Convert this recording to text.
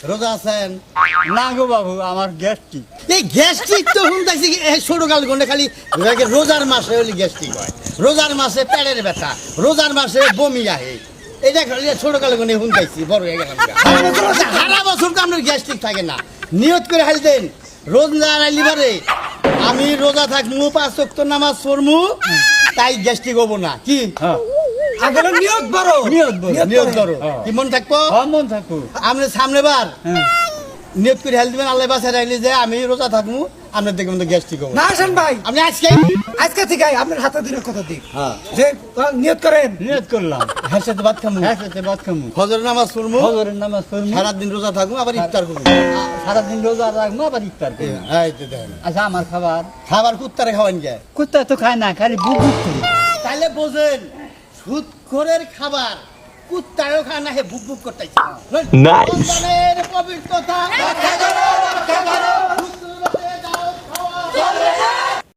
রোজা আছেন? না গো বাবু, আমার গ্যাস্ট্রিক। এই গ্যাস্ট্রিক তো শুনতেছি ছোট কাল গন্ডে খালি রোজার মাসে হলে গ্যাস্ট্রিক হয়, রোজার মাসে পেটের ব্যথা, রোজার মাসে বমি আহে। এটা খালি ছোট কাল গন্ডে শুনতেছি, বড় হয়ে গেলাম। সারা বছর তো আপনার গ্যাস্ট্রিক থাকে না। নিয়ত করে হাল দেন, রোজা আইলিবারে আমি রোজা থাকবো, 5 ওয়াক্ত নামাজ পড়মু, তাই গ্যাস্ট্রিক হবো না। কি আগের নিয়োগ বড় নিয়ত করো, কি মন থাকবো? মন থাকো। আপনি সামনে বার হ্যাঁ। নিয়ত করে হেল দিবেন, আল্লাহ বাসায় রাখলে যে আমি রোজা থাকবো, আপনার দেখবেন তো গ্যাস্ট্রিক হবো। না হাসান ভাই, আপনি আজকে আজকে থেকে আপনার হাতে দিনের কথা দিক হ্যাঁ যে নিয়োগ করেন। নিয়ত করলাম, হ্যাঁ সাথে ভাত খামু, হ্যাঁ সাথে ভাত খামু, ফজর নামাজ পড়মু, ফজরের নামাজ পড়মু, সারাদিন রোজা থাকবো, আবার ইফতার করবো। সারাদিন রোজা রাখবো, আবার ইফতার করবো। এই তো দেখেন, আচ্ছা, আমার খাবার খাবার কুত্তারে খাওয়ান যায়, কুত্তা তো খায় না, খালি বুক বুক করে। তাহলে বোঝেন সুদখোরের খাবার কুত্তারেও খায় না, হে বুক বুক করতেছে। রমজানের পবিত্রতা